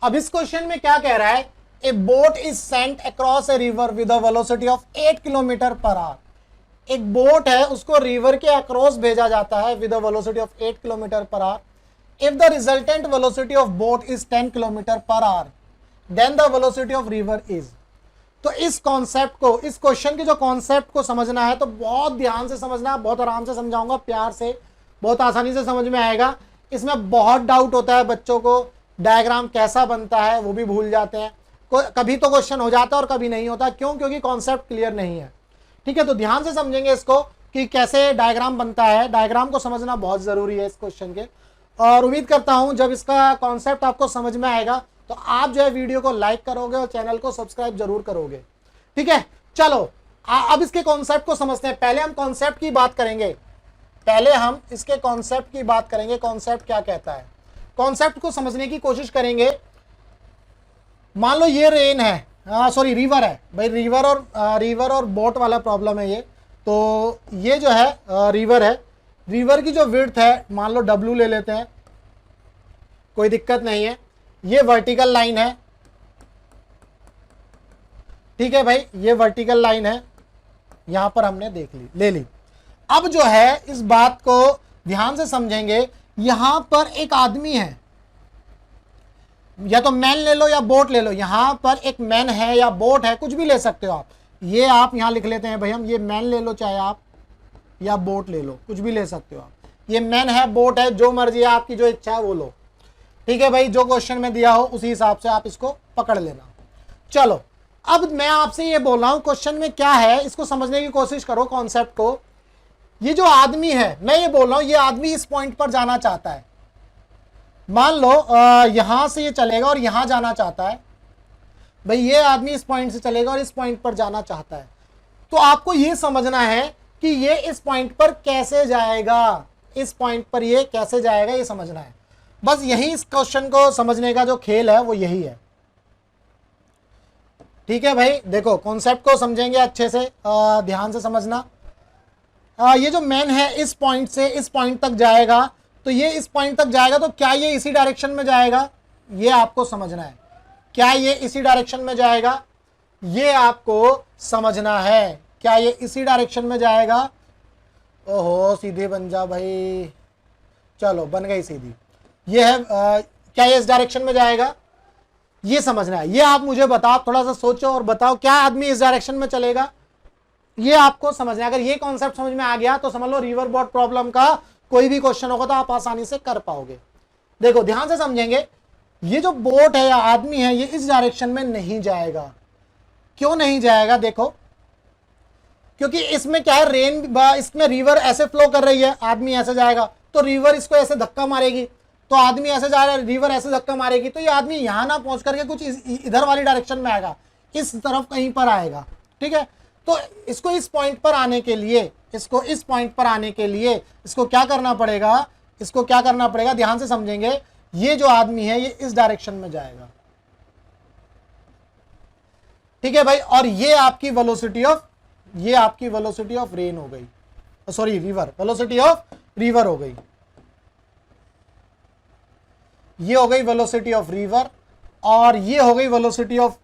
अब इस क्वेश्चन में क्या कह रहा है, a boat is sent across a river with a velocity of 8 kilometre per hour. एक बोट है उसको रिवर के अक्रॉस भेजा जाता है with a velocity of 8 kilometre per hour. If the resultant velocity of boat is 10 kilometre per hour then the velocity of river is. तो इस concept को, इस क्वेश्चन के जो कॉन्सेप्ट को समझना है तो बहुत ध्यान से समझना है, बहुत आराम से समझाऊंगा, प्यार से, बहुत आसानी से समझ में आएगा। इसमें बहुत डाउट होता है बच्चों को, डायग्राम कैसा बनता है वो भी भूल जाते हैं, कभी तो क्वेश्चन हो जाता है और कभी नहीं होता। क्यों? क्योंकि कॉन्सेप्ट क्लियर नहीं है। ठीक है, तो ध्यान से समझेंगे इसको कि कैसे डायग्राम बनता है। डायग्राम को समझना बहुत जरूरी है इस क्वेश्चन के, और उम्मीद करता हूं जब इसका कॉन्सेप्ट आपको समझ में आएगा तो आप जो है वीडियो को लाइक करोगे और चैनल को सब्सक्राइब जरूर करोगे। ठीक है, चलो अब इसके कॉन्सेप्ट को समझते हैं। पहले हम कॉन्सेप्ट की बात करेंगे, पहले हम इसके कॉन्सेप्ट की बात करेंगे। कॉन्सेप्ट क्या कहता है, कॉन्सेप्ट को समझने की कोशिश करेंगे। मान लो ये रेन है, सॉरी रिवर है भाई, रिवर और बोट वाला प्रॉब्लम है ये। तो ये जो है रिवर है, रिवर की जो विड्थ है मान लो W ले लेते हैं, कोई दिक्कत नहीं है। ये वर्टिकल लाइन है, ठीक है भाई, ये वर्टिकल लाइन है, यहां पर हमने देख ली, ले ली। अब जो है इस बात को ध्यान से समझेंगे, यहां पर एक आदमी है, या तो मैन ले लो या बोट ले लो, यहां पर एक मैन है या बोट है, कुछ भी ले सकते हो आप। ये आप यहां लिख लेते हैं भाई हम, ये मैन ले लो चाहे आप, या बोट ले लो, कुछ भी ले सकते हो आप। ये मैन है, बोट है, जो मर्जी है, आपकी जो इच्छा है वो लो। ठीक है भाई, जो क्वेश्चन में दिया हो उसी हिसाब से आप इसको पकड़ लेना। चलो अब मैं आपसे ये बोल रहा हूं क्वेश्चन में क्या है, इसको समझने की कोशिश करो कॉन्सेप्ट को। ये जो आदमी है, मैं ये बोल रहा हूं, ये आदमी इस पॉइंट पर जाना चाहता है। मान लो यहां से ये चलेगा और यहां जाना चाहता है भाई, ये आदमी इस पॉइंट से चलेगा और इस पॉइंट पर जाना चाहता है। तो आपको ये समझना है कि ये इस पॉइंट पर कैसे जाएगा, इस पॉइंट पर ये कैसे जाएगा, ये समझना है। बस यही इस क्वेश्चन को समझने का जो खेल है वो यही है। ठीक है भाई, देखो कॉन्सेप्ट को समझेंगे अच्छे से, ध्यान से समझना। ये जो मैन है इस पॉइंट से इस पॉइंट तक जाएगा, तो ये इस पॉइंट तक जाएगा, तो क्या ये इसी डायरेक्शन में जाएगा, ये आपको समझना है। क्या ये इसी डायरेक्शन में जाएगा, ये आपको समझना है। क्या ये इसी डायरेक्शन में जाएगा? ओहो, सीधे बन जा भाई, चलो बन गई सीधी। ये है क्या ये इस डायरेक्शन में जाएगा, ये समझना है। ये आप मुझे बताओ, थोड़ा सा सोचो और बताओ, क्या आदमी इस डायरेक्शन में चलेगा, ये आपको समझना है। अगर ये कॉन्सेप्ट समझ में आ गया तो समझ लो रिवर बोट प्रॉब्लम का कोई भी क्वेश्चन होगा तो आप आसानी से कर पाओगे। देखो ध्यान से समझेंगे, ये जो बोट है या आदमी है ये इस डायरेक्शन में नहीं जाएगा। क्यों नहीं जाएगा? देखो, क्योंकि इसमें क्या है, रेन, इसमें रिवर ऐसे फ्लो कर रही है, आदमी ऐसे जाएगा तो रिवर इसको ऐसे धक्का मारेगी, तो आदमी ऐसे जा रहा है, रिवर ऐसे धक्का मारेगी, तो ये आदमी यहां ना पहुंच करके कुछ इधर वाली डायरेक्शन में आएगा, इस तरफ कहीं पर आएगा। ठीक है, तो इसको इस पॉइंट पर आने के लिए, इसको इस पॉइंट पर आने के लिए इसको क्या करना पड़ेगा, इसको क्या करना पड़ेगा, ध्यान से समझेंगे। ये जो आदमी है ये इस डायरेक्शन में जाएगा। ठीक है भाई, और ये आपकी वेलोसिटी ऑफ, ये आपकी वेलोसिटी ऑफ रेन हो गई, sorry river, velocity of river हो गई, ये हो गई वेलोसिटी ऑफ रिवर, और ये हो गई वेलोसिटी ऑफ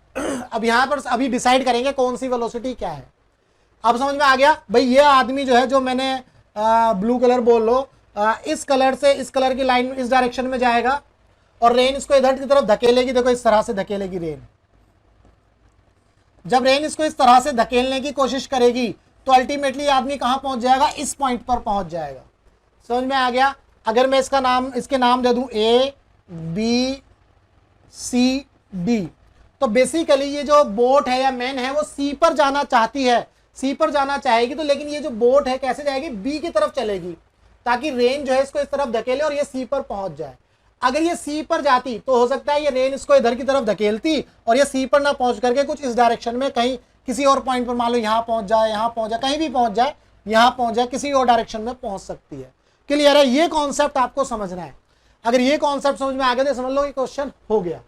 अब यहां पर अभी डिसाइड करेंगे कौन सी वेलोसिटी क्या है। अब समझ में आ गया भाई, ये आदमी जो है, जो मैंने ब्लू कलर बोल लो, इस कलर से इस कलर की लाइन इस डायरेक्शन में जाएगा, और रेन इसको इधर की तरफ धकेलेगी। देखो इस तरह से धकेलेगी रेन। जब रेन इसको इस तरह से धकेलने की कोशिश करेगी तो अल्टीमेटली आदमी कहां पहुंच जाएगा, इस पॉइंट पर पहुंच जाएगा। समझ में आ गया? अगर मैं इसका नाम, इसके नाम दे दूं A B C D, तो बेसिकली ये जो बोट है या मैन है वो सी पर जाना चाहती है, सी पर जाना चाहेगी। तो लेकिन ये जो बोट है कैसे जाएगी, बी की तरफ चलेगी, ताकि रेन जो है इसको इस तरफ धकेले और ये सी पर पहुंच जाए। अगर ये सी पर जाती तो हो सकता है ये रेन इसको इधर की तरफ धकेलती और ये सी पर ना पहुंच करके कुछ इस डायरेक्शन में कहीं किसी और पॉइंट पर, मान लो यहाँ पहुंच जाए, यहाँ पहुंच जाए, कहीं भी पहुंच जाए, यहाँ पहुंच जाए, किसी और डायरेक्शन में पहुंच सकती है। क्लियर है? ये कॉन्सेप्ट आपको समझना है। अगर ये कॉन्सेप्ट समझ में आ गया तो समझ लो कि क्वेश्चन हो गया।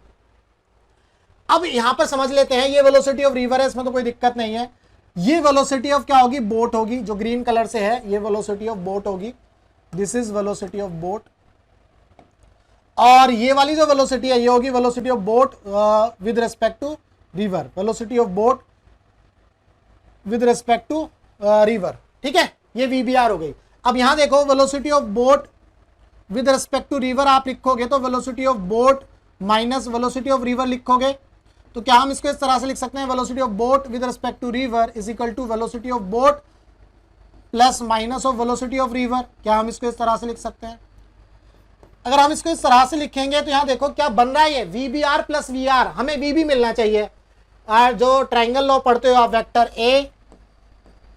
अब यहां पर समझ लेते हैं, ये वेलोसिटी ऑफ रिवर है, इसमें तो कोई दिक्कत नहीं है। ये वेलोसिटी ऑफ क्या होगी, बोट होगी, जो ग्रीन कलर से है, ये वेलोसिटी ऑफ बोट होगी। This is velocity of boat. और ये वाली जो वेलोसिटी है ये होगी velocity of boat with respect to river, velocity of boat with respect to river, ठीक है, ये VBR हो गई। अब यहां देखो velocity of boat with respect to river आप लिखोगे तो velocity of boat minus velocity of river लिखोगे, तो क्या हम इसको इस तरह से लिख सकते हैं, velocity of boat with respect to river is equal to velocity of boat plus minus of velocity of river. क्या हम इसको इस तरह से लिख सकते हैं? अगर हम इसको इस तरह से लिखेंगे तो यहां देखो क्या बन रहा है, ये VBR प्लस VR, हमें VB मिलना चाहिए। जो ट्राइंगल लॉ पढ़ते हो आप, वेक्टर A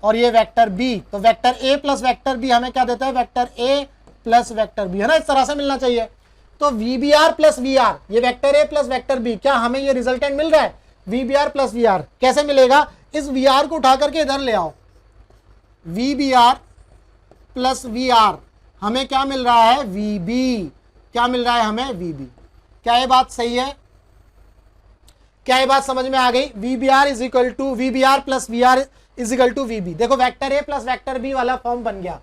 और ये वेक्टर B, तो vector A plus vector B हमें क्या देता है, vector A plus vector B, है ना, इस तरह से मिलना चाहिए। तो VBR प्लस VR, ये vector A plus vector B, क्या हमें ये रिजल्टेंट मिल रहा है VBR प्लस VR? कैसे मिलेगा? इस VR को उठा करके इधर ले आओ, VBR प्लस VR हमें क्या मिल रहा है, VB, क्या मिल रहा है हमें, VB। क्या ये बात सही है? क्या ये बात समझ में आ गई? VBR is equal to VBR plus VR is equal to VB। देखो vector A plus vector B वाला फॉर्म बन गया,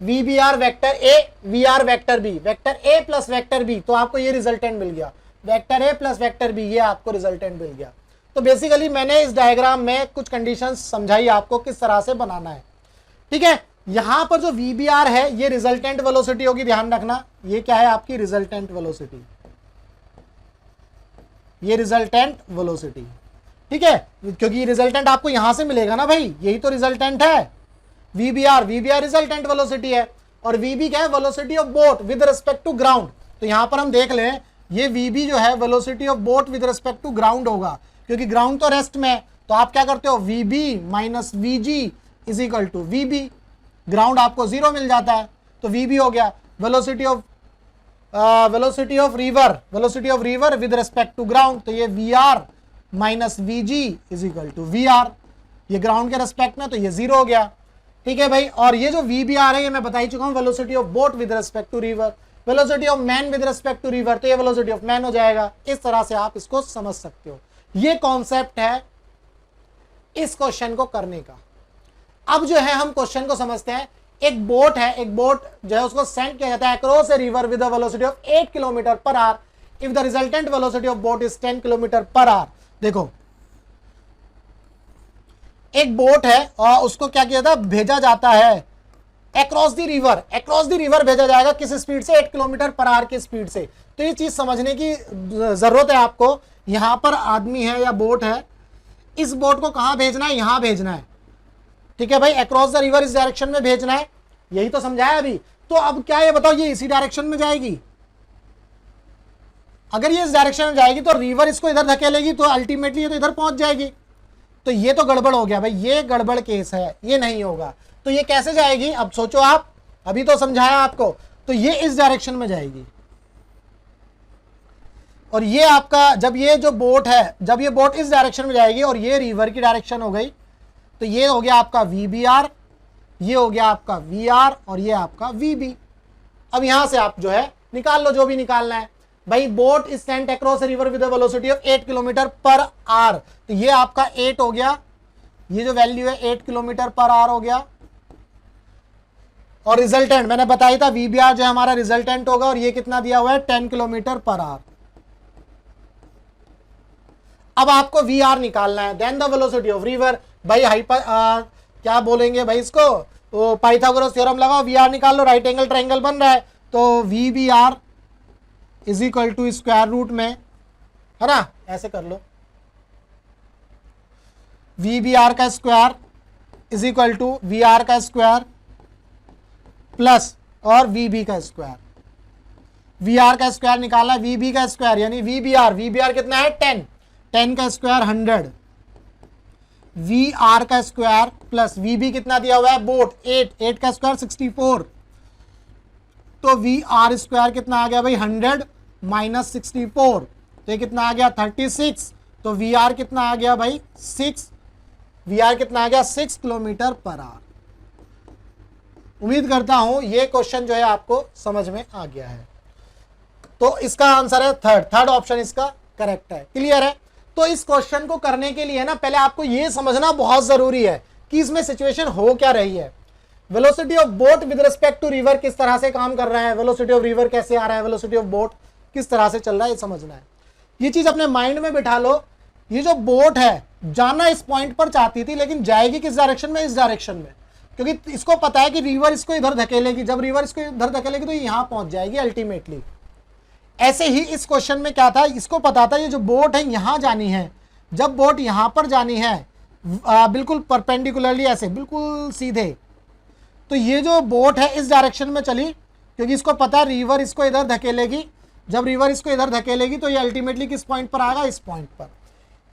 VBR vector A, VR vector B, vector A plus vector B, तो आपको ये रिजल्टेंट मिल गया, vector A plus vector B, ये आपको रिजल्टेंट मिल गया। तो बेसिकली मैंने इस डायग्राम में कुछ कंडीशंस समझाई आपको किस तरह से बनाना है, ठीक है। यहां पर जो VBR है ये रिजल्टेंट वेलोसिटी होगी, ध्यान रखना, ये क्या है आपकी रिजल्टेंट वेलोसिटी, ये रिजल्टेंट वेलोसिटी, ठीक है, क्योंकि रिजल्टेंट आपको यहां से मिलेगा ना भाई, यही तो रिजल्टेंट है। VBR रिजल्टेंट वेलोसिटी है, और VB क्या है, velocity of boat with respect to ground. तो यहां पर हम देख लें, ये VB जो है velocity of boat with respect to ground होगा, क्योंकि ग्राउंड तो रेस्ट में है। तो आप क्या करते हो, VB minus VG is equal to VB, ground आपको 0 मिल जाता है, तो VB हो गया velocity of river with respect to ground, तो ये VR minus VG is equal to VR, ये ग्राउंड के रेस्पेक्ट में, तो ये 0 हो गया, ठीक है भाई। और ये जो VBR है ये मैं बता ही चुका हूं, velocity of boat with respect to river, velocity of man with respect to river, तो ये वेलोसिटी ऑफ मैन हो जाएगा। इस तरह से आप इसको समझ सकते हो, ये कॉन्सेप्ट है इस क्वेश्चन को करने का। अब जो है हम क्वेश्चन को समझते हैं। एक बोट है, एक बोट जो है उसको सेंड किया जाता है across a river with a velocity of 8 kilometre per hour if the resultant velocity of boat is 10 kilometre per our. देखो एक बोट है और उसको क्या किया था, भेजा जाता है अक्रॉस द रिवर भेजा जाएगा, किस स्पीड से, 8 किलोमीटर पर आवर की स्पीड से। तो ये चीज समझने की जरूरत है आपको। यहां पर आदमी है या बोट है, इस बोट को कहां भेजना है, यहां भेजना है, ठीक है भाई, अक्रॉस द रिवर इस डायरेक्शन में भेजना है, यही तो समझाया अभी। तो अब क्या ये बताओ, ये इसी डायरेक्शन में जाएगी, अगर ये इस डायरेक्शन में जाएगी तो रिवर इसको इधर धकेलेगी, तो अल्टीमेटली ये तो इधर पहुंच जाएगी। तो ये तो गड़बड़ हो गया भाई, ये गड़बड़ केस है, ये नहीं होगा। तो ये कैसे जाएगी, अब सोचो आप, अभी तो समझाया आपको, तो ये इस डायरेक्शन में जाएगी, और ये आपका जब ये जो बोट है, जब ये बोट इस डायरेक्शन में जाएगी और ये रिवर की डायरेक्शन हो गई, तो ये हो गया आपका VBR, ये हो गया आपका VR, और ये आपका VB। अब यहां से आप जो है निकाल लो जो भी निकालना है भाई। Boat is sent across river with velocity of 8 kilometre per our, तो ये आपका 8 हो गया, ये जो वैल्यू है 8 किलोमीटर पर आवर हो गया। और रिजल्टेंट मैंने बताया था, VBR जो हमारा रिजल्टेंट होगा, और ये कितना दिया हुआ है, 10 किलोमीटर पर आवर। अब आपको VR निकालना है, then the velocity of river. भाई क्या बोलेंगे भाई इसको, तो पाइथागोरस थ्योरम लगाओ, VR निकाल लो, राइट एंगल ट्रायंगल बन रहा है, तो VBR is equal to square root में, है ना, ऐसे कर लो, VBR का square is equal to VR का स्क्वायर प्लस और VB का स्क्वायर। VR का स्क्वायर निकाला, VB का स्क्वायर यानी VBR कितना है, 10 का स्क्वायर 100, VR का स्क्वायर प्लस VB कितना दिया हुआ है, बोट 8 का स्क्वायर 64, तो VR स्क्वायर कितना आ गया भाई, 100 माइनस 64, तो ये कितना आ गया 36, तो VR कितना आ गया भाई 6, VR कितना आ गया 6 किलोमीटर पर आवर। उम्मीद करता हूं ये क्वेश्चन जो है आपको समझ में आ गया है। तो इसका आंसर है थर्ड ऑप्शन इसका करेक्ट है। क्लियर है? तो इस क्वेश्चन को करने के लिए ना पहले आपको ये समझना बहुत जरूरी है कि इसमें सिचुएशन हो क्या रही है। Velocity of boat with respect to river किस तरह से काम कर रहा है, वेलोसिटी ऑफ रिवर कैसे आ रहा है, वेलोसिटी ऑफ बोट किस तरह से चल रहा है ये समझना है। ये चीज अपने माइंड में बिठा लो। ये जो बोट है जाना इस पॉइंट पर चाहती थी, लेकिन जाएगी किस डायरेक्शन में, इस डायरेक्शन में, क्योंकि इसको पता है कि रिवर इसको इधर धकेलेगी। जब रिवर इसको इधर धकेलेगी तो यहां पहुंच जाएगी अल्टीमेटली। ऐसे ही इस क्वेश्चन में क्या था, इसको पता था ये जो बोट है यहां जानी है। जब बोट यहां पर जानी है बिल्कुल परपेंडिकुलरली, ऐसे बिल्कुल सीधे, तो ये जो बोट है इस डायरेक्शन में चली, क्योंकि इसको पता है रिवर इसको इधर धकेलेगी। जब रिवर इसको इधर धकेलेगी तो ये अल्टीमेटली किस पॉइंट पर आएगा, इस पॉइंट पर।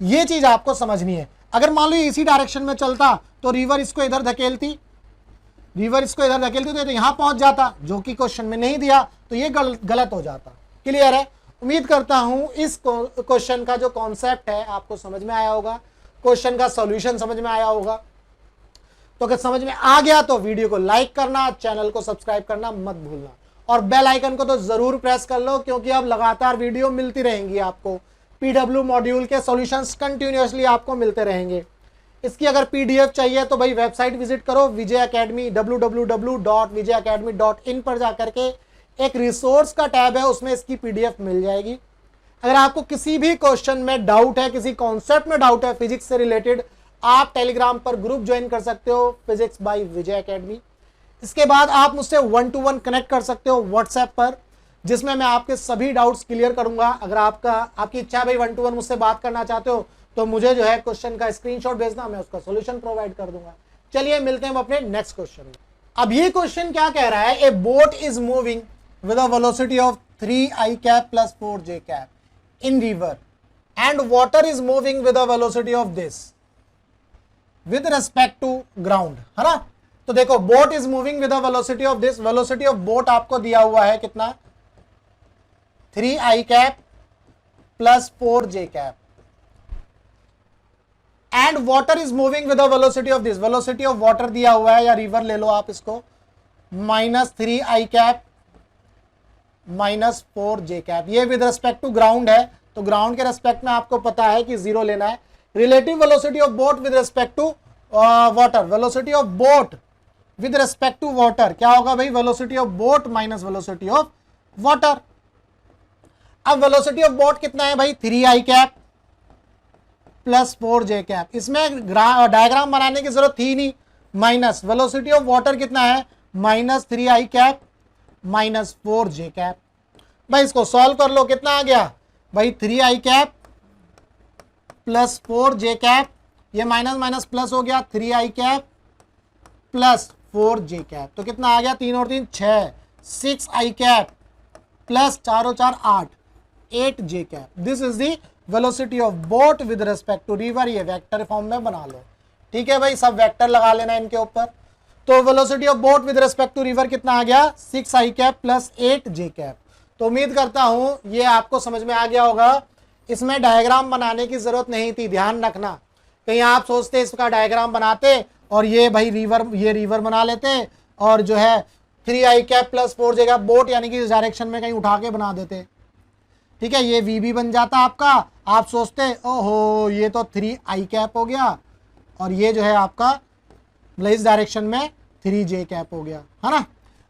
ये चीज आपको समझनी है। अगर मान लो इसी डायरेक्शन में चलता तो रिवर इसको इधर धकेलती, तो यहां पहुंच जाता, जो कि क्वेश्चन में नहीं दिया, तो ये गलत हो जाता। क्लियर है? उम्मीद करता हूं इस क्वेश्चन का जो कॉन्सेप्ट है आपको समझ में आया होगा, क्वेश्चन का सॉल्यूशन समझ में आया होगा। तो अगर समझ में आ गया तो वीडियो को लाइक करना, चैनल को सब्सक्राइब करना मत भूलना, और बेल आइकन को तो जरूर प्रेस कर लो, क्योंकि अब लगातार वीडियो मिलती रहेंगी आपको। पीडब्ल्यू मॉड्यूल के सॉल्यूशंस कंटिन्यूअसली आपको मिलते रहेंगे। इसकी अगर पीडीएफ चाहिए तो भाई वेबसाइट विजिट करो, विजय अकेडमी www.vijayacademy.in पर जाकर के एक रिसोर्स का टैब है, उसमें इसकी पीडीएफ मिल जाएगी। अगर आपको किसी भी क्वेश्चन में डाउट है, किसी कॉन्सेप्ट में डाउट है फिजिक्स से रिलेटेड, आप टेलीग्राम पर ग्रुप ज्वाइन कर सकते हो, फिजिक्स बाय विजय अकेडमी। इसके बाद आप मुझसे 1-to-1 कनेक्ट कर सकते हो व्हाट्सएप पर, जिसमें मैं आपके सभी डाउट्स क्लियर करूंगा। अगर आपकी इच्छा है भाई 1-to-1 मुझसे बात करना चाहते हो तो मुझे जो है क्वेश्चन का स्क्रीनशॉट भेजना, मैं उसका सॉल्यूशन प्रोवाइड कर दूंगा। चलिए मिलते हैं अपने नेक्स्ट क्वेश्चन में। अब ये क्वेश्चन क्या कह रहा है, a boat is moving with a velocity of 3i cap plus 4j cap in river and water is moving with a velocity of this with respect to ground, है ना। तो देखो boat is moving with a velocity of this, velocity of boat आपको दिया हुआ है कितना, 3i cap plus 4j cap, and water is moving with the velocity of this, velocity of water दिया हुआ है, या रिवर ले लो आप इसको, -3i कैप -4j कैप। ये विद रेस्पेक्ट टू ग्राउंड है, तो ग्राउंड के रेस्पेक्ट में आपको पता है कि 0 लेना है। Relative velocity of boat with respect to water, velocity of boat with respect to water क्या होगा भाई, velocity of boat minus velocity of water. अब वेलोसिटी ऑफ बोट कितना है भाई, 3i cap plus 4j cap. इसमें डायग्राम बनाने की जरूरत थी नहीं, माइनस वेलोसिटी ऑफ वाटर कितना है, -3i कैप -4j कैप। भाई इसको सॉल्व कर लो, कितना आ गया भाई, 3i cap plus 4j cap, ये माइनस माइनस प्लस हो गया, 3i cap plus 4j cap. तो कितना आ गया, 3 और 3 6, 6i कैप प्लस 4 और 4 8, 8j cap. This is the velocity of boat with respect to river. ये वेक्टर फॉर्म में बना लो, ठीक है भाई, सब वेक्टर लगा लेना इनके ऊपर। तो velocity of boat with respect to river कितना आ गया, 6i cap plus 8j cap. तो उम्मीद करता हूं ये आपको समझ में आ गया होगा। इसमें डायग्राम बनाने की जरूरत नहीं थी, ध्यान रखना। कहीं आप सोचते इसका डायग्राम बनाते और ये भाई रिवर बना लेते, और जो है 3i cap plus 4j cap boat यानी कि इस डायरेक्शन में कहीं उठा के बना देते, ठीक है, ये वी भी बन जाता आपका। आप सोचते ओहो ये तो 3i कैप हो गया, और ये जो है आपका मतलब इस डायरेक्शन में 3j कैप हो गया, है ना।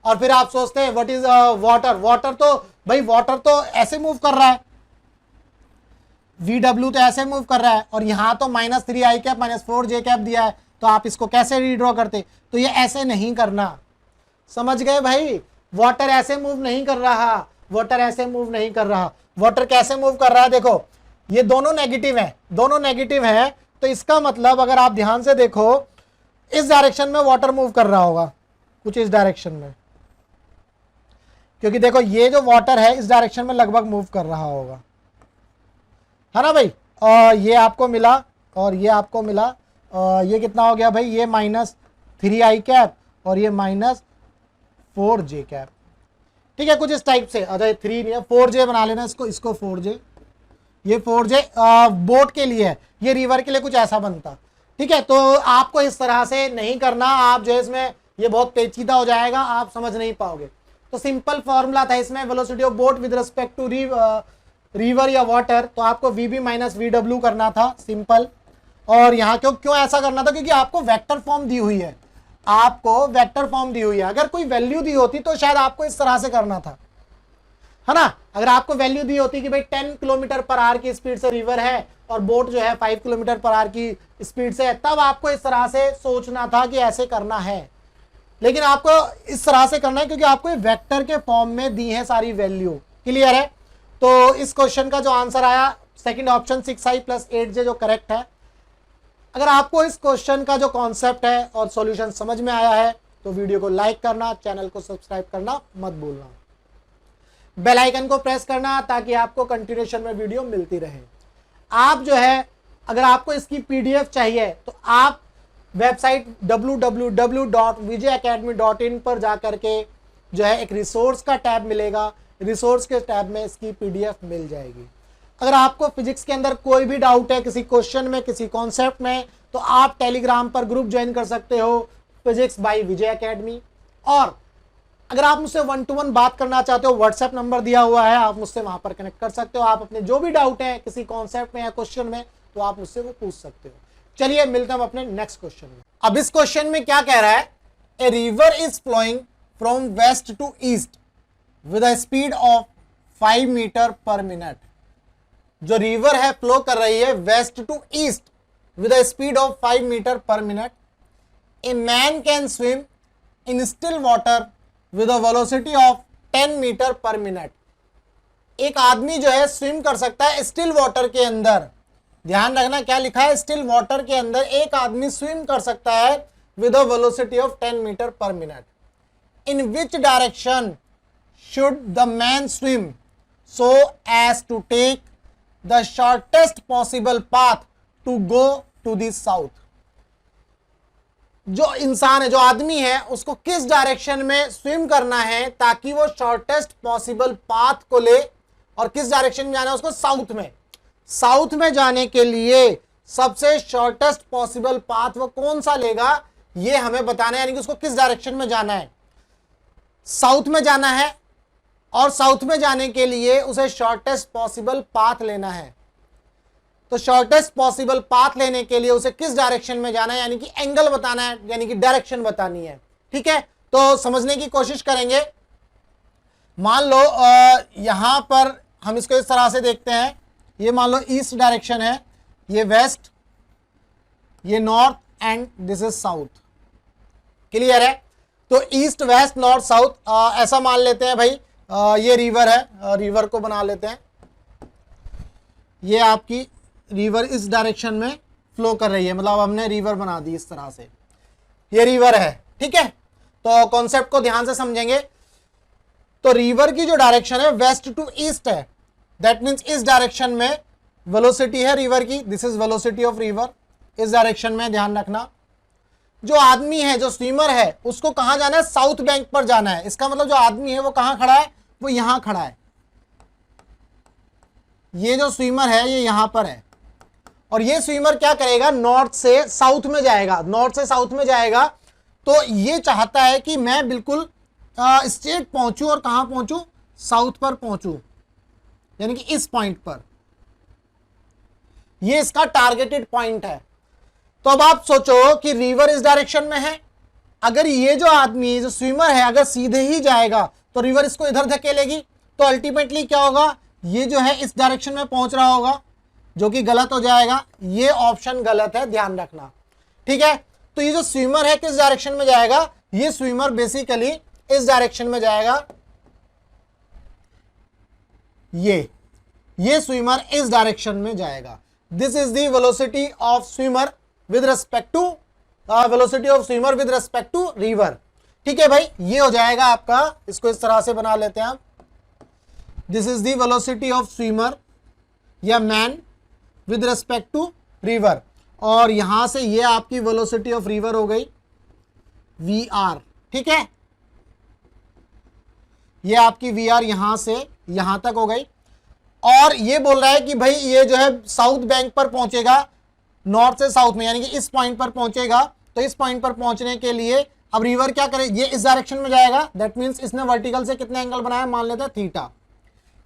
और फिर आप सोचते हैं व्हाट इज वाटर, वाटर तो भाई वाटर तो ऐसे मूव कर रहा है, VW तो ऐसे मूव कर रहा है, और यहाँ तो -3i कैप -4j कैप दिया है, तो आप इसको कैसे रीड्रॉ करते, तो ये ऐसे नहीं करना, समझ गए भाई। वाटर ऐसे मूव नहीं कर रहा, वाटर ऐसे मूव नहीं कर रहा। वाटर कैसे मूव कर रहा है, देखो ये दोनों नेगेटिव है, दोनों नेगेटिव है, तो इसका मतलब अगर आप ध्यान से देखो इस डायरेक्शन में वाटर मूव कर रहा होगा, कुछ इस डायरेक्शन में, क्योंकि देखो ये जो वाटर है इस डायरेक्शन में लगभग मूव कर रहा होगा, है ना भाई। और ये आपको मिला, और ये आपको मिला, ये कितना हो गया भाई, ये -3i कैप और ये -4j कैप, ठीक है, कुछ इस टाइप से। अरे 3 नहीं है, 4j बना लेना इसको 4j, ये 4j बोट के लिए है, ये रिवर के लिए कुछ ऐसा बनता, ठीक है। तो आपको इस तरह से नहीं करना, आप जो है इसमें ये बहुत पेचीदा हो जाएगा, आप समझ नहीं पाओगे। तो सिंपल फॉर्मूला था इसमें, velocity of boat with respect to river या वाटर, तो आपको VB माइनस VW करना था, सिंपल। और यहाँ क्यों ऐसा करना था, क्योंकि आपको वेक्टर फॉर्म दी हुई है, आपको वेक्टर फॉर्म दी हुई है। अगर कोई वैल्यू दी होती तो शायद आपको इस तरह से करना था, है ना। अगर आपको वैल्यू दी होती कि भाई 10 किलोमीटर पर आवर की स्पीड से रिवर है और बोट जो है 5 किलोमीटर पर आवर की स्पीड से है, तब आपको इस तरह से सोचना था कि ऐसे करना है, लेकिन आपको इस तरह से करना है क्योंकि आपको वेक्टर के फॉर्म में दी है सारी वैल्यू। क्लियर है। तो इस क्वेश्चन का जो आंसर आया सेकंड ऑप्शन 6i + 8j जो करेक्ट है। अगर आपको इस क्वेश्चन का जो कॉन्सेप्ट है और सॉल्यूशन समझ में आया है तो वीडियो को लाइक करना, चैनल को सब्सक्राइब करना मत भूलना, बेल आइकन को प्रेस करना ताकि आपको कंटिन्यूएशन में वीडियो मिलती रहे। आप जो है अगर आपको इसकी पीडीएफ चाहिए तो आप वेबसाइट www.vijayacademy.in पर जाकर के जो है एक रिसोर्स का टैब मिलेगा, रिसोर्स के टैब में इसकी पीडीएफ मिल जाएगी। अगर आपको फिजिक्स के अंदर कोई भी डाउट है किसी क्वेश्चन में, किसी कॉन्सेप्ट में, तो आप टेलीग्राम पर ग्रुप ज्वाइन कर सकते हो फिजिक्स बाय विजय एकेडमी। और अगर आप मुझसे 1-to-1 बात करना चाहते हो, व्हाट्सएप नंबर दिया हुआ है, आप मुझसे वहां पर कनेक्ट कर सकते हो। आप अपने जो भी डाउट है किसी कॉन्सेप्ट में या क्वेश्चन में तो आप मुझसे वो पूछ सकते हो। चलिए मिलते हैं अपने नेक्स्ट क्वेश्चन में। अब इस क्वेश्चन में क्या कह रहा है, a river is flowing from west to east with a speed of 5 metre per minute. जो रिवर है फ्लो कर रही है west to east with a speed of 5 metre per minute. A man can swim in still water with a velocity of 10 metre per minute. एक आदमी जो है swim कर सकता है स्टिल वाटर के अंदर। ध्यान रखना क्या लिखा है, स्टिल वाटर के अंदर एक आदमी स्विम कर सकता है with a velocity of 10 metre per minute. In which direction should the man swim so as to take the shortest possible path to go to the south. जो इंसान है, जो आदमी है, उसको किस डायरेक्शन में स्विम करना है ताकि वो शॉर्टेस्ट पॉसिबल पाथ को ले, और किस डायरेक्शन में जाना है उसको, साउथ में। साउथ में जाने के लिए सबसे शॉर्टेस्ट पॉसिबल पाथ वो कौन सा लेगा ये हमें बताना है, यानी कि उसको किस डायरेक्शन में जाना है, साउथ में जाना है। और साउथ में जाने के लिए उसे शॉर्टेस्ट पॉसिबल पाथ लेना है। तो शॉर्टेस्ट पॉसिबल पाथ लेने के लिए उसे किस डायरेक्शन में जाना है, यानी कि एंगल बताना है, यानी कि डायरेक्शन बतानी है। ठीक है, तो समझने की कोशिश करेंगे। मान लो यहां पर हम इसको इस तरह से देखते हैं, ये मान लो ईस्ट डायरेक्शन है, ये वेस्ट, ये north and this is south. Clear है। तो ईस्ट वेस्ट नॉर्थ साउथ ऐसा मान लेते हैं भाई। ये रिवर है, रिवर को बना लेते हैं, ये आपकी रिवर इस डायरेक्शन में फ्लो कर रही है, मतलब हमने रिवर बना दी इस तरह से, ये रिवर है। ठीक है, तो कॉन्सेप्ट को ध्यान से समझेंगे। तो रिवर की जो डायरेक्शन है वेस्ट टू ईस्ट है, दैट मीन्स इस डायरेक्शन में वेलोसिटी है रिवर की, this is velocity of river, इस डायरेक्शन में। ध्यान रखना जो आदमी है, जो स्विमर है, उसको कहां जाना है, साउथ बैंक पर जाना है। इसका मतलब जो आदमी है वो कहां खड़ा है, वो यहां खड़ा है। ये जो स्विमर है ये यहां पर है, और ये स्विमर क्या करेगा, नॉर्थ से साउथ में जाएगा, नॉर्थ से साउथ में जाएगा। तो ये चाहता है कि मैं बिल्कुल स्ट्रेट पहुंचूं, और कहां पहुंचूं, साउथ पर पहुंचूं, यानी कि इस पॉइंट पर। ये इसका टारगेटेड पॉइंट है। तो अब आप सोचो कि रिवर इस डायरेक्शन में है, अगर ये जो आदमी जो स्विमर है अगर सीधे ही जाएगा तो रिवर इसको इधर धकेलेगी, तो अल्टीमेटली क्या होगा, ये जो है इस डायरेक्शन में पहुंच रहा होगा, जो कि गलत हो जाएगा। ये ऑप्शन गलत है, ध्यान रखना। ठीक है, तो ये जो स्विमर है किस डायरेक्शन में जाएगा, ये स्विमर बेसिकली इस डायरेक्शन में जाएगा। ये स्विमर इस डायरेक्शन में जाएगा। This is the velocity of swimmer with respect to velocity of swimmer with respect to river. ठीक है भाई, ये हो जाएगा आपका, इसको इस तरह से बना लेते हैं हम। This is the velocity of swimmer या man with respect to river, और यहां से ये आपकी वेलोसिटी ऑफ रिवर हो गई VR। ठीक है, ये आपकी VR यहां से यहां तक हो गई। और ये बोल रहा है कि भाई ये जो है साउथ बैंक पर पहुंचेगा, नॉर्थ से साउथ में, यानी कि इस पॉइंट पर पहुंचेगा। तो इस पॉइंट पर पहुंचने के लिए अब रिवर क्या करे, ये इस डायरेक्शन में जाएगा, दैट मीन्स इसने वर्टिकल से कितने एंगल बनाया, मान लेते हैं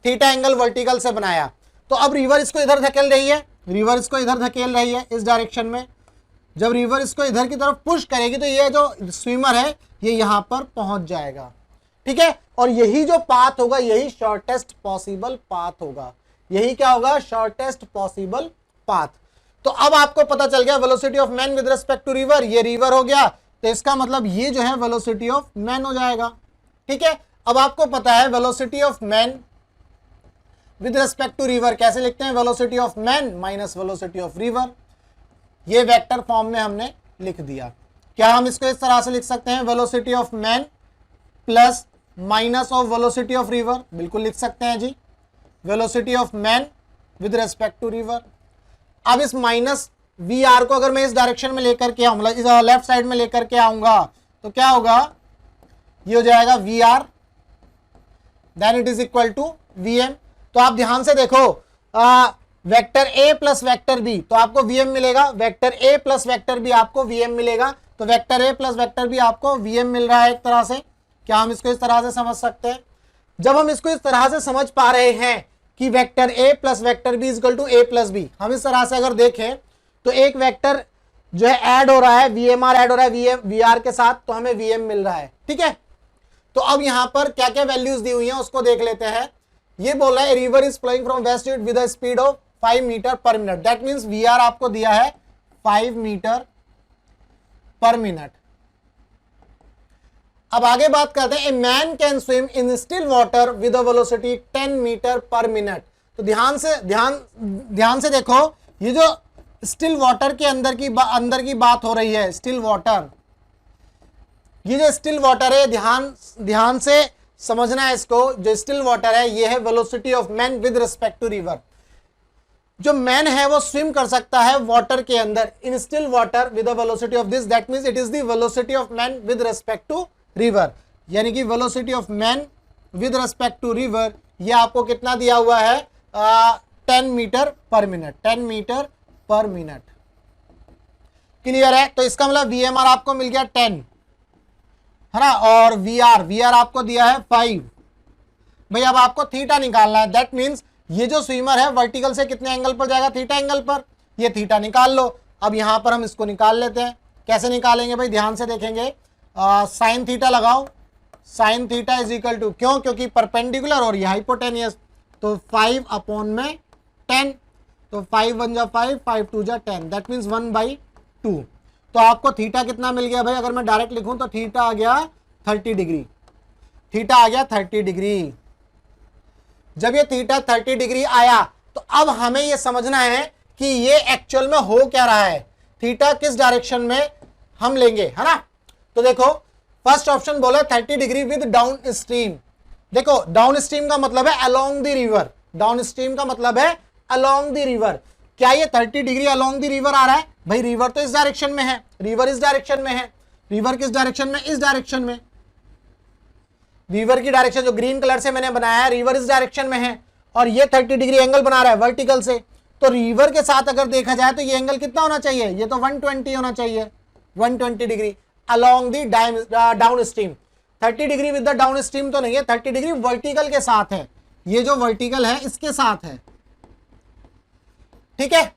थीटा एंगल वर्टिकल से बनाया। तो अब रिवर इसको इधर धकेल रही है, रिवर इसको इधर धकेल रही है इस डायरेक्शन में। जब रिवर इसको इधर की तरफ पुश करेगी तो ये जो स्विमर है ये यहां पर पहुंच जाएगा। ठीक है, और यही जो पाथ होगा यही शॉर्टेस्ट पॉसिबल पाथ होगा, यही क्या होगा, शॉर्टेस्ट पॉसिबल पाथ। तो अब आपको पता चल गया velocity of man with respect to river, ये रिवर हो गया, तो इसका मतलब ये जो है वेलोसिटी ऑफ मैन हो जाएगा। ठीक है, अब आपको पता है velocity of man with respect to river कैसे लिखते हैं, velocity of man minus velocity of river, ये वेक्टर फॉर्म में हमने लिख दिया। क्या हम इसको इस तरह से लिख सकते हैं, velocity of man plus minus of velocity of river, बिल्कुल लिख सकते हैं जी, velocity of man with respect to river. अब इस माइनस वी आर को अगर मैं इस डायरेक्शन में लेकर के आऊंगा, इस लेफ्ट साइड में लेकर के आऊंगा, तो क्या होगा, ये हो जाएगा V R, then it is equal to V M. तो आप ध्यान से देखो, vector A plus vector B, तो आपको वी एम मिलेगा, vector A plus vector B आपको वी एम मिलेगा, तो vector A plus vector B आपको वी एम मिल रहा है एक तरह से। क्या हम इसको इस तरह से समझ सकते हैं, जब हम इसको इस तरह से समझ पा रहे हैं कि vector A plus vector B equal to A plus B, हम इस तरह से अगर देखें तो एक वेक्टर जो है ऐड हो रहा है, वी एम आर ऐड हो रहा है वी आर के साथ, तो हमें वी एम मिल रहा है। ठीक है, तो अब यहां पर क्या क्या वैल्यूज दी हुई हैं उसको देख लेते हैं। ये बोल रहा है river is flowing from west with a speed of 5 metre per minute, that means V R आपको दिया है 5 मीटर पर मिनट। अब आगे बात करते हैं, a man can swim in still water with a velocity 10 metre per minute. तो ध्यान से देखो, ये जो स्टिल वाटर के अंदर की बात हो रही है, स्टिल वाटर, ये जो स्टिल वाटर है, ध्यान से समझना है इसको, जो स्टिल वाटर है ये है velocity of man with respect to river. जो मैन है वो स्विम कर सकता है वाटर के अंदर in still water with a velocity of this, that means it is the velocity of man with respect to river, यानी कि velocity of man with respect to river, ये आपको कितना दिया हुआ है, 10 metre per minute, 10 metre per minute. Clear है, तो इसका मतलब वीएमआर आपको मिल गया 10 है ना, और वीआर आपको दिया है 5। भाई अब आपको थीटा निकालना है, दैट मींस ये जो स्विमर है वर्टिकल से कितने एंगल पर जाएगा, थीटा एंगल पर, ये थीटा निकाल लो। अब यहां पर हम इसको निकाल लेते हैं, कैसे निकालेंगे भाई, ध्यान से देखेंगे, साइन थीटा लगाओ, sine theta is equal to, क्यों, क्योंकि परपेंडिकुलर और ये हाइपोटेनियस, तो 5 अपॉन में 10, तो 5 1 जा 5, 5 2 जा 10, दैट मीन्स 1/2। तो आपको थीटा कितना मिल गया भाई, अगर मैं डायरेक्ट लिखूं तो थीटा आ गया 30 डिग्री, थीटा आ गया 30 डिग्री। जब ये थीटा 30 डिग्री आया तो अब हमें ये समझना है कि ये एक्चुअल में हो क्या रहा है, थीटा किस डायरेक्शन में हम लेंगे, है ना। तो देखो फर्स्ट ऑप्शन बोला 30 डिग्री विद डाउन स्ट्रीम। देखो डाउन स्ट्रीम का मतलब है along the river, down stream का मतलब है अलोंग द रिवर। क्या ये 30 डिग्री अलोंग द रिवर आ रहा है, भाई रिवर तो इस डायरेक्शन में है, रिवर इस डायरेक्शन में है, रिवर किस डायरेक्शन में, इस डायरेक्शन में, रिवर की डायरेक्शन जो ग्रीन कलर से मैंने बनाया है, रिवर इस डायरेक्शन में है, और ये 30 डिग्री एंगल बना रहा है वर्टिकल से। तो रिवर के साथ अगर देखा जाए तो ये एंगल कितना होना चाहिए, ये तो 120 होना चाहिए, 120 degree along the down stream. 30 degree with the down stream तो नहीं है, 30 डिग्री वर्टिकल के साथ है, ये जो वर्टिकल है इसके साथ है। ठीक है,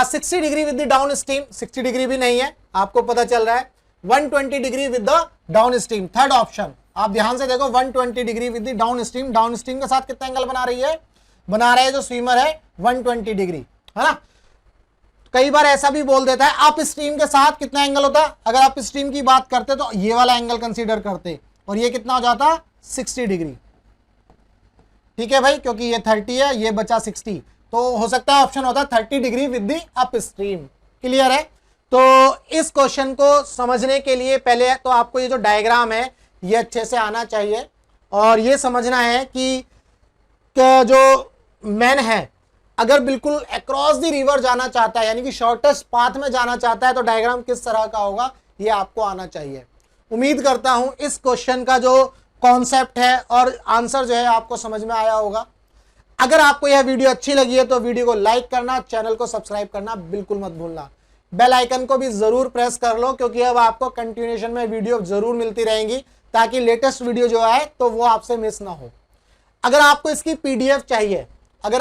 60 degree with the down stream, 60 degree भी नहीं है, आपको पता चल रहा है, 120 degree with the down stream, third option. आप ध्यान से देखो 120 degree with the down stream के साथ कितना एंगल बना रही है, बना रहा है जो स्विमर है 120 डिग्री, है ना। कई बार ऐसा भी बोल देता है अप स्ट्रीम के साथ कितना एंगल होता, अगर अप स्ट्रीम की बात करते तो ये वाला एंगल कंसीडर करते, और ये कितना हो जाता 60 डिग्री। ठीक है भाई, क्योंकि ये 30 है, ये बचा 60, तो हो सकता है ऑप्शन होता 30 degree with the up stream. Clear है, तो इस क्वेश्चन को समझने के लिए पहले तो आपको ये जो डायग्राम है ये अच्छे से आना चाहिए, और ये समझना है कि जो मैन है अगर बिल्कुल अक्रॉस द रिवर जाना चाहता है, यानी कि शॉर्टेस्ट पाथ में जाना चाहता है, तो डायग्राम किस तरह का होगा ये आपको आना चाहिए। उम्मीद करता हूं इस क्वेश्चन का जो कॉन्सेप्ट है और आंसर जो है आपको समझ में आया होगा। अगर आपको यह वीडियो अच्छी लगी है तो वीडियो को लाइक करना, चैनल को सब्सक्राइब करना बिल्कुल मत भूलना, बेल आइकन को भी जरूर प्रेस कर लो, क्योंकि अब आपको कंटिन्यूएशन में वीडियो जरूर मिलती रहेंगी, ताकि लेटेस्ट वीडियो जो है तो वो आपसे मिस ना हो। अगर आपको इसकी पीडीएफ चाहिए, तो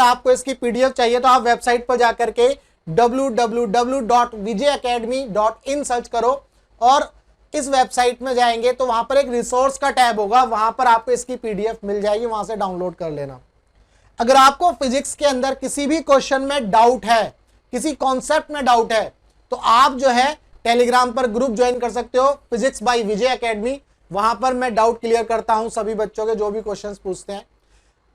आप वेबसाइट पर जाकर के www.vijayacademy.in सर्च करो, और इस वेबसाइट में जाएंगे तो वहां पर एक रिसोर्स का टैब होगा, वहां पर आपको इसकी पीडीएफ मिल जाएगी, वहां से डाउनलोड कर लेना। अगर आपको फिजिक्स के अंदर किसी भी क्वेश्चन में डाउट है, किसी कॉन्सेप्ट में डाउट है, तो आप जो है टेलीग्राम पर ग्रुप ज्वाइन कर सकते हो, फिजिक्स बाय विजय एकेडमी। वहां पर मैं डाउट क्लियर करता हूं सभी बच्चों के जो भी क्वेश्चंस पूछते हैं।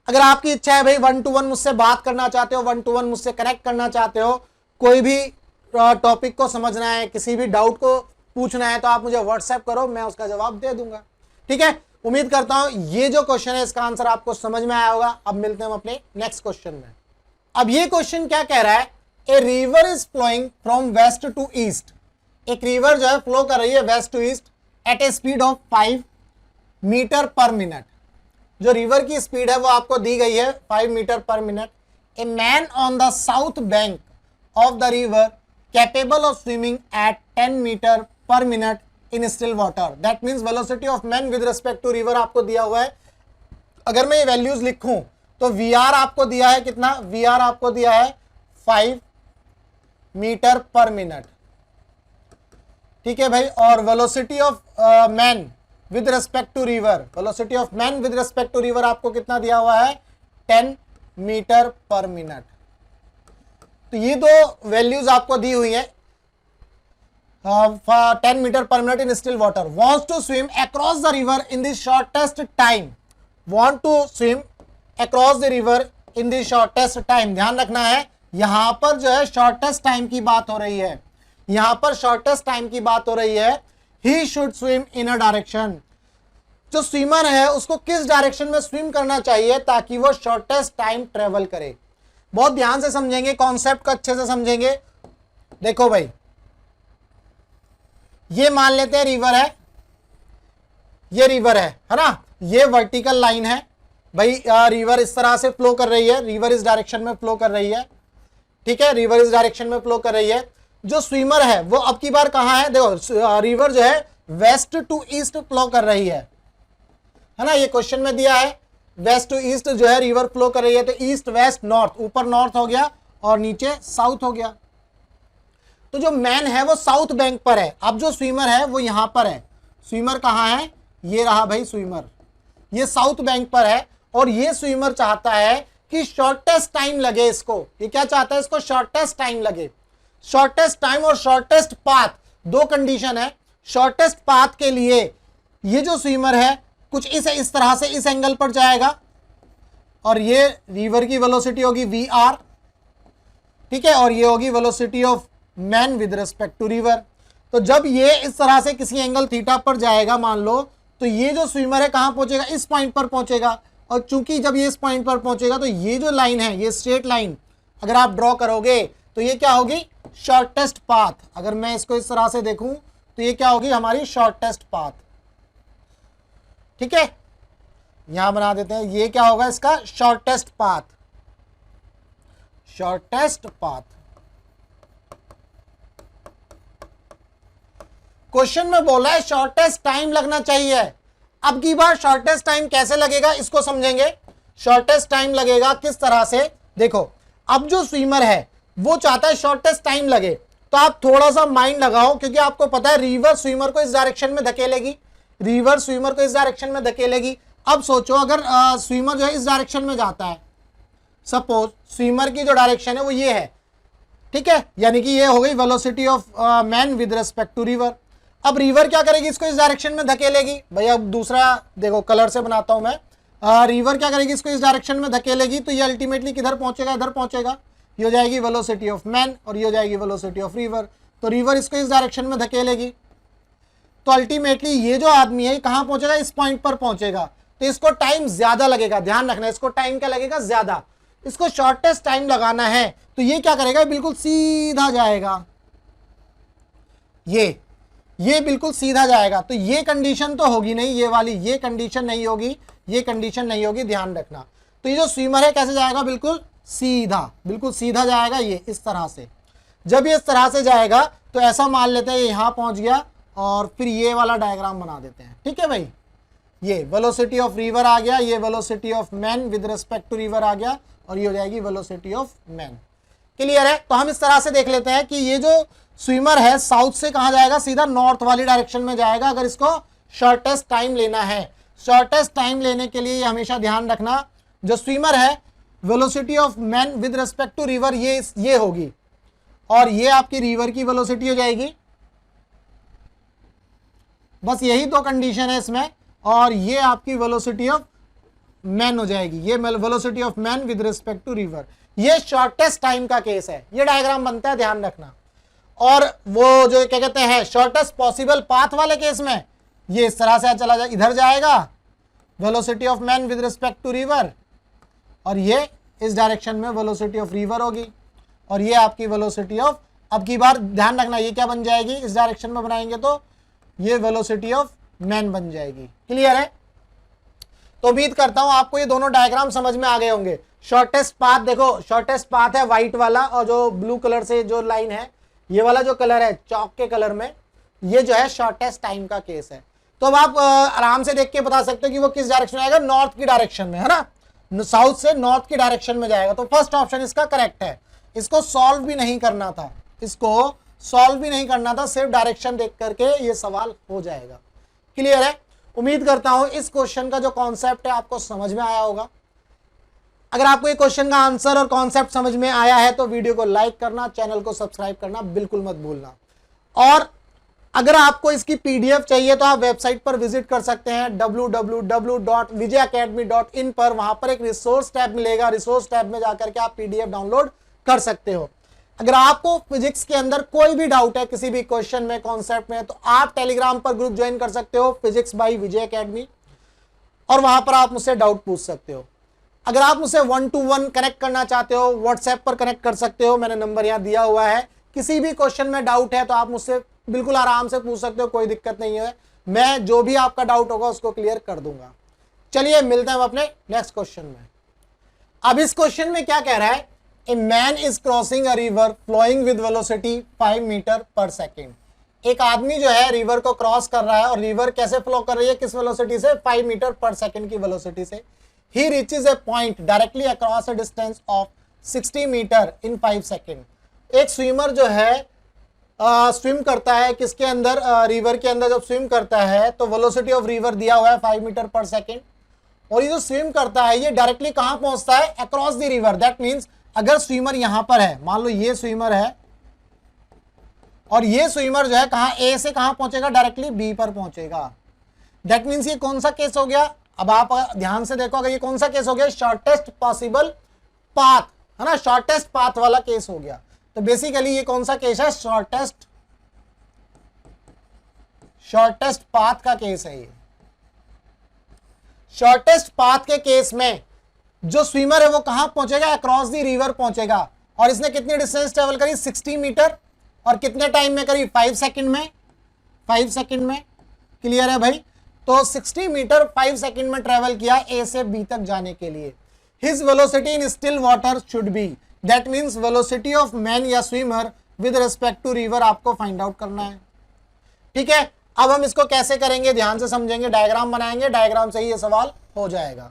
अगर आपकी इच्छा है भाई 1-to-1 मुझसे बात करना चाहते हो, 1-to-1 मुझसे कनेक्ट करना चाहते हो, कोई भी टॉपिक को समझना है, किसी भी डाउट को पूछना है, तो आप मुझे व्हाट्सएप करो, मैं उसका जवाब दे दूंगा। ठीक है, उम्मीद करता हूं ये जो क्वेश्चन है इसका आंसर आपको समझ में आया होगा। अब मिलते हैं हम अपने नेक्स्ट क्वेश्चन में। अब ये क्वेश्चन क्या कह रहा है, a river is flowing from west to east. एक रिवर जो है फ्लो कर रही है west to east at a speed of 5 metre per minute. जो रिवर की स्पीड है वो आपको दी गई है 5 metre per minute. A man on the south bank of the river capable of swimming at 10 metre per minute in still water. That means velocity of man with respect to river आपको दिया हुआ है। अगर मैं ये values लिखूं तो we R आपको दिया है कितना, वी आर आपको दिया है 5 मीटर पर मिनट। ठीक है भाई, और velocity of man with respect to river, velocity of man with respect to river आपको कितना दिया हुआ है, 10 मीटर पर मिनट। तो ये दो वैल्यूज आपको दी हुई है। 10 metre per minute in still water. Wants to swim across the river in the shortest time. Want to swim across the river in the shortest time. ध्यान रखना है यहां पर जो है शॉर्टेस्ट टाइम की बात हो रही है, यहां पर शॉर्टेस्ट टाइम की बात हो रही है। He should swim in a direction. जो स्विमर है उसको किस डायरेक्शन में स्विम करना चाहिए ताकि वो शॉर्टेस्ट टाइम ट्रेवल करे। बहुत ध्यान से समझेंगे, कॉन्सेप्ट को अच्छे से समझेंगे। देखो भाई, ये मान लेते हैं रिवर है, ये रिवर है ना, ये वर्टिकल लाइन है भाई। रिवर इस तरह से फ्लो कर रही है, रिवर इस डायरेक्शन में फ्लो कर रही है। ठीक है, रिवर इस डायरेक्शन में फ्लो कर रही है। जो स्विमर है वो अब की बार कहां है, देखो रिवर जो है वेस्ट टू ईस्ट फ्लो कर रही है ना। ये क्वेश्चन में दिया है वेस्ट टू ईस्ट जो है रिवर फ्लो कर रही है, तो ईस्ट वेस्ट नॉर्थ, ऊपर नॉर्थ हो गया और नीचे साउथ हो गया। तो जो मैन है वो साउथ बैंक पर है, अब जो स्विमर है वो यहां पर है। स्विमर कहां है, ये रहा भाई स्विमर, ये साउथ बैंक पर है। और ये स्विमर चाहता है कि शॉर्टेस्ट टाइम लगे इसको। ये क्या चाहता है, इसको शॉर्टेस्ट टाइम लगे। शॉर्टेस्ट टाइम और शॉर्टेस्ट पाथ, दो कंडीशन है। शॉर्टेस्ट पाथ के लिए ये जो स्विमर है कुछ इस तरह से इस एंगल पर जाएगा और ये रिवर की वेलोसिटी होगी वी आर। ठीक है, और ये होगी velocity of man with respect to river. तो जब ये इस तरह से किसी एंगल थीटा पर जाएगा मान लो, तो ये जो स्विमर है कहां पहुंचेगा, इस पॉइंट पर पहुंचेगा। और चूंकि जब ये इस पॉइंट पर पहुंचेगा तो ये जो लाइन है, ये स्ट्रेट लाइन अगर आप ड्रॉ करोगे तो ये क्या होगी, शॉर्टेस्ट पाथ। अगर मैं इसको इस तरह से देखूं तो ये क्या होगी, हमारी शॉर्टेस्ट पाथ। ठीक है, यहां बना देते हैं, ये क्या होगा इसका shortest path, shortest path. Question में बोला है शॉर्टेस्ट टाइम लगना चाहिए। अब की बार शॉर्टेस्ट टाइम कैसे लगेगा इसको समझेंगे। शॉर्टेस्ट टाइम लगेगा किस तरह से, देखो अब जो स्विमर है वो चाहता है शॉर्टेस्ट टाइम लगे, तो आप थोड़ा सा माइंड लगाओ, क्योंकि आपको पता है रिवर स्विमर को इस डायरेक्शन में धकेलेगी, रिवर स्विमर को इस डायरेक्शन में धकेलेगी। अब सोचो अगर स्विमर जो है इस डायरेक्शन में जाता है, सपोज स्विमर की जो डायरेक्शन है वो ये है, ठीक है, यानी कि ये हो गई velocity of man with respect to river. अब रिवर क्या करेगी, इसको इस डायरेक्शन में धकेलेगी। भैया अब दूसरा देखो कलर से बनाता हूं मैं। रिवर क्या करेगी, इसको इस डायरेक्शन में धकेलेगी, तो ये अल्टीमेटली किधर पहुंचेगा, इधर पहुंचेगा। ये हो जाएगी वेलोसिटी ऑफ मैन और ये हो जाएगी वेलोसिटी ऑफ रिवर। तो रिवर इसको इस डायरेक्शन में धकेलेगी, तो अल्टीमेटली ये जो आदमी है कहां पहुंचेगा, इस पॉइंट पर पहुंचेगा। तो इसको टाइम ज्यादा लगेगा, ध्यान रखना, इसको टाइम क्या लगेगा, ज्यादा। इसको शॉर्टेस्ट टाइम लगाना है तो ये क्या करेगा, बिल्कुल सीधा जाएगा, ये बिल्कुल सीधा जाएगा। तो ये कंडीशन तो होगी नहीं, ये वाली, ये कंडीशन नहीं होगी, ये कंडीशन नहीं होगी, ध्यान रखना। तो ये जो स्विमर है कैसे जाएगा, बिल्कुल सीधा, बिल्कुल सीधा जाएगा, ये इस तरह से। जब ये इस तरह से जाएगा तो ऐसा मान लेते हैं ये यहां पहुंच गया, और फिर ये वाला डायग्राम बना देते हैं। ठीक है भाई, ये वेलोसिटी ऑफ रिवर आ गया, ये velocity of man with respect to river आ गया, और ये हो जाएगी वेलोसिटी ऑफ मैन। क्लियर है। तो हम इस तरह से देख लेते हैं कि ये जो स्विमर है साउथ से कहां जाएगा, सीधा नॉर्थ वाली डायरेक्शन में जाएगा अगर इसको शॉर्टेस्ट टाइम लेना है। शॉर्टेस्ट टाइम लेने के लिए हमेशा ध्यान रखना, जो स्विमर है velocity of man with respect to river ये होगी, और ये आपकी रिवर की वेलोसिटी हो जाएगी। बस यही तो कंडीशन है इसमें, और ये आपकी वेलोसिटी ऑफ मैन हो जाएगी, ये velocity of man with respect to river. ये शॉर्टेस्ट टाइम का केस है, ये डायग्राम बनता है, ध्यान रखना। और वो जो क्या कहते हैं शॉर्टेस्ट पॉसिबल पाथ वाले केस में ये इस तरह से चला जाए, इधर जाएगा velocity of man with respect to river, और ये इस डायरेक्शन में वेलोसिटी ऑफ रिवर होगी, और ये आपकी वेलोसिटी ऑफ, अब की बार ध्यान रखना ये क्या बन जाएगी, इस डायरेक्शन में बनाएंगे तो ये वेलोसिटी ऑफ मैन बन जाएगी। क्लियर है? तो उम्मीद करता हूं आपको ये दोनों डायग्राम समझ में आ गए होंगे। शॉर्टेस्ट पाथ देखो, शॉर्टेस्ट पाथ है व्हाइट वाला, और जो ब्लू कलर से जो लाइन है, ये वाला जो कलर है चौक के कलर में, ये जो है शॉर्टेस्ट टाइम का केस है। तो अब आप आराम से देख के बता सकते हो कि वो किस डायरेक्शन में आएगा, नॉर्थ की डायरेक्शन में, है ना, साउथ से नॉर्थ की डायरेक्शन में जाएगा। तो फर्स्ट ऑप्शन इसका करेक्ट है। इसको सॉल्व भी नहीं करना था, इसको सॉल्व भी नहीं करना था, सिर्फ डायरेक्शन देख करके ये सवाल हो जाएगा। क्लियर है? उम्मीद करता हूं इस क्वेश्चन का जो कॉन्सेप्ट है आपको समझ में आया होगा। अगर आपको ये क्वेश्चन का आंसर और कॉन्सेप्ट समझ में आया है तो वीडियो को लाइक करना, चैनल को सब्सक्राइब करना बिल्कुल मत भूलना। और अगर आपको इसकी पीडीएफ चाहिए तो आप वेबसाइट पर विजिट कर सकते हैं www.vijayacademy.in पर। वहां पर एक रिसोर्स टैब मिलेगा, रिसोर्स टैब में जाकर के आप पीडीएफ डाउनलोड कर सकते हो। अगर आपको फिजिक्स के अंदर कोई भी डाउट है किसी भी क्वेश्चन में, कॉन्सेप्ट में, तो आप टेलीग्राम पर ग्रुप ज्वाइन कर सकते हो, फिजिक्स बाय विजय एकेडमी, और वहां पर आप मुझसे डाउट पूछ सकते हो। अगर आप मुझसे 1-to-1 कनेक्ट करना चाहते हो, व्हाट्सएप पर कनेक्ट कर सकते हो, मैंने नंबर यहाँ दिया हुआ है। किसी भी क्वेश्चन में डाउट है तो आप मुझसे बिल्कुल आराम से पूछ सकते हो, कोई दिक्कत नहीं है। मैं जो भी आपका डाउट होगा उसको क्लियर कर दूंगा। चलिए मिलते हैं अपने नेक्स्ट क्वेश्चन में। अब इस क्वेश्चन में क्या कह रहा है, a man is crossing a river flowing with velocity 5 metre per second. एक आदमी जो है रिवर को क्रॉस कर रहा है, और रिवर कैसे फ्लो कर रही है, किस वेलोसिटी से, 5 मीटर पर सेकेंड की वेलोसिटी से। He reaches a point directly across a distance of 60 metre in 5 second. एक स्विमर जो है स्विम करता है किसके अंदर, रिवर के अंदर जब स्विम करता है तो वेलोसिटी ऑफ रिवर दिया हुआ है 5 मीटर पर सेकेंड, और ये जो स्विम करता है ये डायरेक्टली कहां पहुंचता है, across the river. That means अगर स्विमर यहां पर है, मान लो ये स्विमर है, और ये स्विमर जो है कहां, ए से कहां पहुंचेगा, डायरेक्टली बी पर पहुंचेगा। दैट मींस ये कौन सा केस हो गया, अब आप ध्यान से देखो, अगर ये कौन सा केस हो गया, शॉर्टेस्ट पॉसिबल पाथ, है ना, शॉर्टेस्ट पाथ वाला केस हो गया। तो बेसिकली ये कौन सा केस है, शॉर्टेस्ट पाथ का केस है। ये शॉर्टेस्ट पाथ के केस में जो स्विमर है वो कहां पहुंचेगा, अक्रॉस दी रिवर पहुंचेगा, और इसने कितनी डिस्टेंस ट्रेवल करी, 60 मीटर, और कितने टाइम में करी, 5 सेकंड में, 5 सेकंड में। क्लियर है भाई? तो 60 मीटर 5 सेकंड में ट्रेवल किया ए से बी तक जाने के लिए। His velocity in still water should be, that means velocity of man या swimmer with respect to river आपको फाइंड आउट करना है। ठीक है, अब हम इसको कैसे करेंगे, ध्यान से समझेंगे, डायग्राम बनाएंगे, डायग्राम से ही ये सवाल हो जाएगा।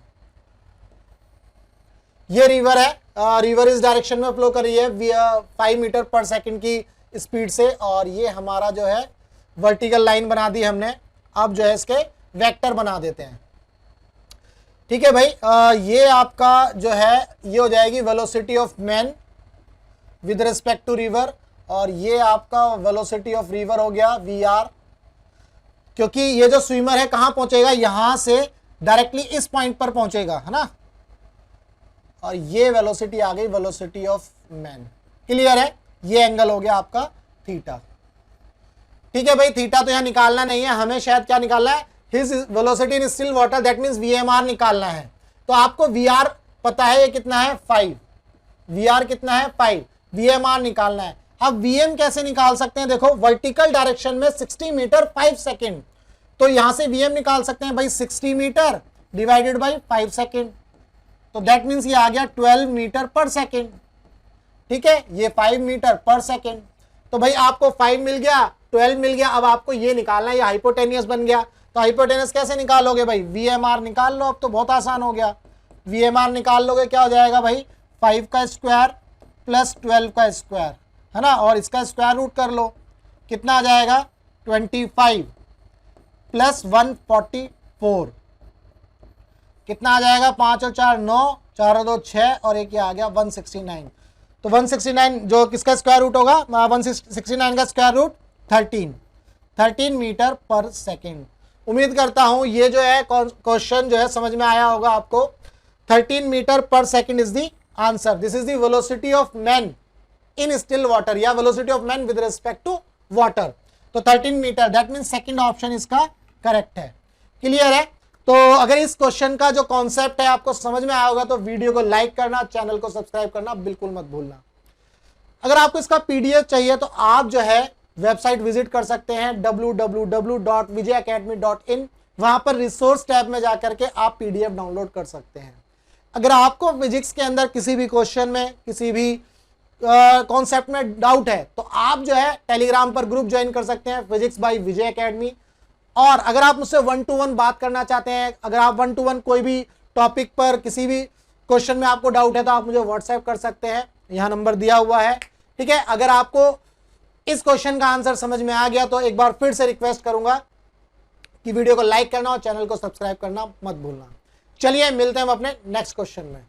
ये रिवर है, रिवर इस डायरेक्शन में फ्लो कर रही है 5 मीटर पर सेकंड की स्पीड से, और ये हमारा जो है वर्टिकल लाइन बना दी हमने। अब जो है इसके वेक्टर बना देते हैं। ठीक है भाई, ये आपका जो है ये हो जाएगी velocity of man with respect to river, और ये आपका वेलोसिटी ऑफ रिवर हो गया VR, क्योंकि ये जो स्विमर है कहां पहुंचेगा, यहां से डायरेक्टली इस पॉइंट पर पहुंचेगा, है ना, और ये वेलोसिटी आ गई वेलोसिटी ऑफ मैन। क्लियर है? ये एंगल हो गया आपका थीटा। ठीक है भाई, थीटा तो यहां निकालना नहीं है, हमें शायद क्या निकालना है, his velocity in still water, that means VMR निकालना है। तो आपको VR पता है ये कितना है, 5, VR कितना है, 5, VMR निकालना है। अब VM कैसे निकाल सकते हैं, देखो वर्टिकल डायरेक्शन में 60 मीटर 5 सेकेंड, तो यहां से VM निकाल सकते हैं भाई, 60 मीटर डिवाइडेड बाई 5 सेकेंड, तो दैट मींस ये आ गया 12 मीटर पर सेकेंड। ठीक है, ये 5 मीटर पर सेकेंड, तो भाई आपको 5 मिल गया, 12 मिल गया। अब आपको ये निकालना है, ये हाइपोटेनियस बन गया, तो हाइपोटेनियस कैसे निकालोगे भाई, VMR निकाल लो। अब तो बहुत आसान हो गया, VMR निकाल लोगे, क्या हो जाएगा भाई, 5 का स्क्वायर प्लस 12 का स्क्वायर, है ना, और इसका स्क्वायर रूट कर लो, कितना आ जाएगा 25 प्लस 144, कितना आ जाएगा 5 और 4 9, 4 और 2 6 और एक ये आ गया 169। तो 169 जो किसका स्क्वायर रूट होगा, 169 का square root 13 metre per second. उम्मीद करता हूं ये जो है क्वेश्चन जो है समझ में आया होगा आपको। 13 metre per second is the answer. This is the velocity of man in still water या velocity of man with respect to water. तो 13 metre, that mean second option इसका करेक्ट है। क्लियर है? तो अगर इस क्वेश्चन का जो कॉन्सेप्ट है आपको समझ में आया होगा तो वीडियो को लाइक करना, चैनल को सब्सक्राइब करना बिल्कुल मत भूलना। अगर आपको इसका पीडीएफ चाहिए तो आप जो है वेबसाइट विजिट कर सकते हैं www.vijayacademy.in। वहां पर रिसोर्स टैब में जाकर के आप पीडीएफ डाउनलोड कर सकते हैं। अगर आपको फिजिक्स के अंदर किसी भी क्वेश्चन में, किसी भी कॉन्सेप्ट में डाउट है तो आप जो है टेलीग्राम पर ग्रुप ज्वाइन कर सकते हैं, फिजिक्स बाय विजय एकेडमी। और अगर आप मुझसे 1-to-1 बात करना चाहते हैं, अगर आप 1-to-1 कोई भी टॉपिक पर किसी भी क्वेश्चन में आपको डाउट है तो आप मुझे व्हाट्सएप कर सकते हैं, यहाँ नंबर दिया हुआ है। ठीक है, अगर आपको इस क्वेश्चन का आंसर समझ में आ गया तो एक बार फिर से रिक्वेस्ट करूंगा कि वीडियो को लाइक करना और चैनल को सब्सक्राइब करना मत भूलना। चलिए मिलते हैं हम अपने नेक्स्ट क्वेश्चन में।